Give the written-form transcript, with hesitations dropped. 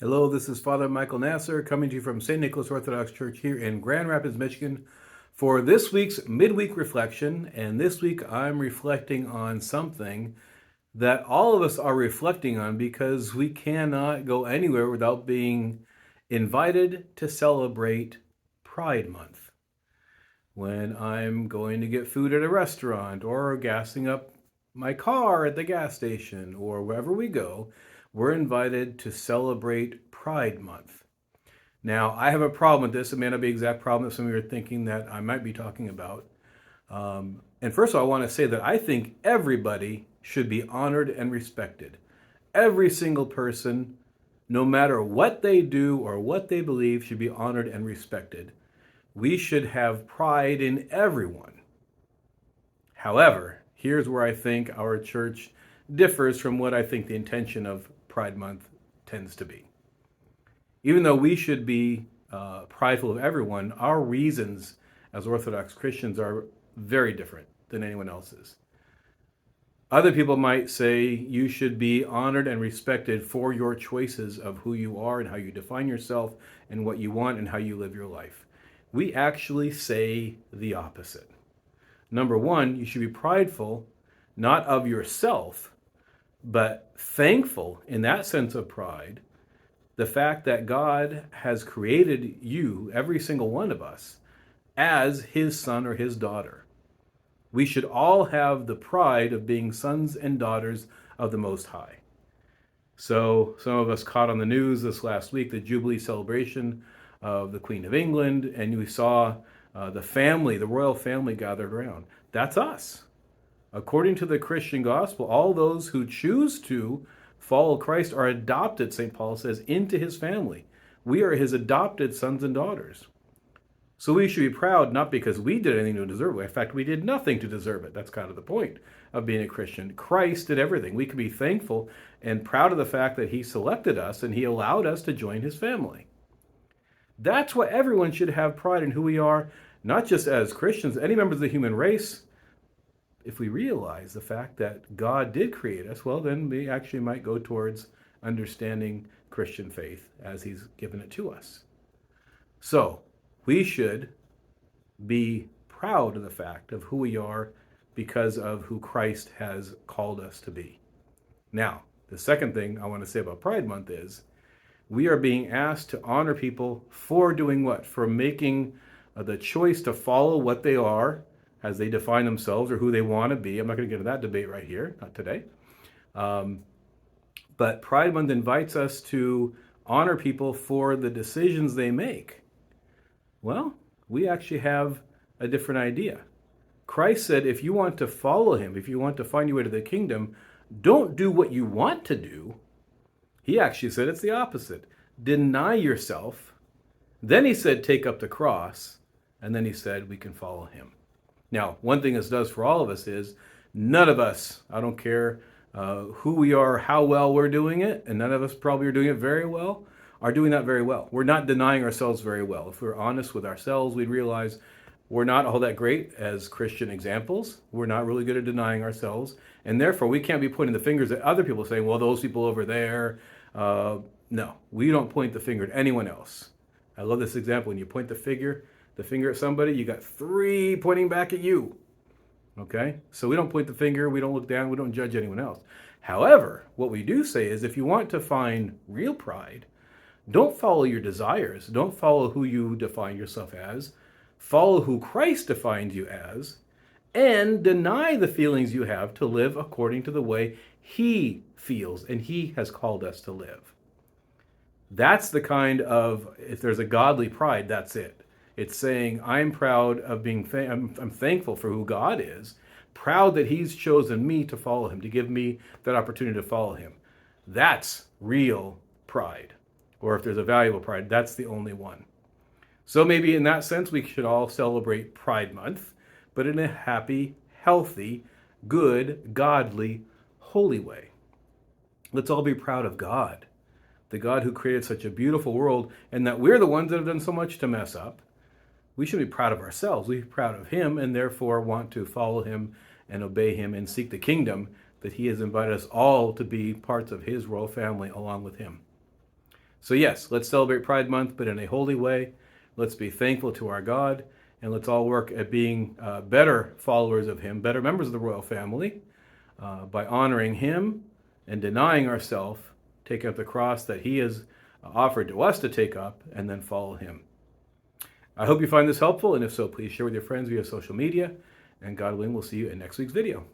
Hello, this is Father Michael Nasser coming to you from St. Nicholas Orthodox Church here in Grand Rapids, Michigan for this week's midweek reflection. And this week I'm reflecting on something that all of us are reflecting on because we cannot go anywhere without being invited to celebrate Pride Month. When I'm going to get food at a restaurant or gassing up my car at the gas station or wherever we go, we're invited to celebrate Pride Month. Now, I have a problem with this. It may not be the exact problem that some of you are thinking that I might be talking about. And first of all, I want to say that I think everybody should be honored and respected. Every single person, no matter what they do or what they believe, should be honored and respected. We should have pride in everyone. However, here's where I think our church differs from what I think the intention of Pride Month tends to be. Even though we should be prideful of everyone, our reasons as Orthodox Christians are very different than anyone else's. Other people might say you should be honored and respected for your choices of who you are and how you define yourself and what you want and how you live your life. We actually say the opposite. Number one, you should be prideful, not of yourself, but thankful in that sense of pride, the fact that God has created you, every single one of us, as his son or his daughter. We should all have the pride of being sons and daughters of the Most High. So some of us caught on the news this last week the Jubilee celebration of the Queen of England, and we saw the royal family gathered around. That's us. According to the Christian gospel, all those who choose to follow Christ are adopted, St. Paul says, into his family. We are his adopted sons and daughters. So we should be proud, not because we did anything to deserve it. In fact, we did nothing to deserve it. That's kind of the point of being a Christian. Christ did everything. We can be thankful and proud of the fact that he selected us and he allowed us to join his family. That's why everyone should have pride in who we are, not just as Christians, any members of the human race. If we realize the fact that God did create us, well, then we actually might go towards understanding Christian faith as he's given it to us. So we should be proud of the fact of who we are because of who Christ has called us to be. Now, the second thing I want to say about Pride Month is we are being asked to honor people for doing what? For making the choice to follow what they are as they define themselves or who they want to be. I'm not going to get into that debate right here, not today. But Pride Month invites us to honor people for the decisions they make. Well, we actually have a different idea. Christ said, if you want to follow him, if you want to find your way to the kingdom, don't do what you want to do. He actually said it's the opposite. Deny yourself. Then he said, take up the cross. And then he said, we can follow him. Now, one thing this does for all of us is none of us, I don't care who we are, how well we're doing it, and none of us probably are doing it very well, are doing that very well. We're not denying ourselves very well. If we're honest with ourselves, we'd realize we're not all that great as Christian examples. We're not really good at denying ourselves. And therefore, we can't be pointing the fingers at other people saying, well, those people over there. No, we don't point the finger at anyone else. I love this example. When you point the finger at somebody, you got three pointing back at you. Okay? So we don't point the finger, we don't look down, we don't judge anyone else. However, what we do say is if you want to find real pride, don't follow your desires. Don't follow who you define yourself as. Follow who Christ defines you as, and deny the feelings you have to live according to the way he feels and he has called us to live. That's the kind of, if there's a godly pride, that's it. It's saying, I'm proud of being, I'm thankful for who God is, proud that he's chosen me to follow him, to give me that opportunity to follow him. That's real pride. Or if there's a valuable pride, that's the only one. So maybe in that sense, we should all celebrate Pride Month, but in a happy, healthy, good, godly, holy way. Let's all be proud of God, the God who created such a beautiful world, and that we're the ones that have done so much to mess up. We should be proud of ourselves. We should be proud of him and therefore want to follow him and obey him and seek the kingdom that he has invited us all to be parts of his royal family along with him. So yes, let's celebrate Pride Month, but in a holy way. Let's be thankful to our God, and let's all work at being better followers of Him, better members of the royal family, by honoring Him and denying ourselves, taking up the cross that He has offered to us to take up, and then follow Him. I hope you find this helpful, and if so, please share with your friends via social media, and God willing, we'll see you in next week's video.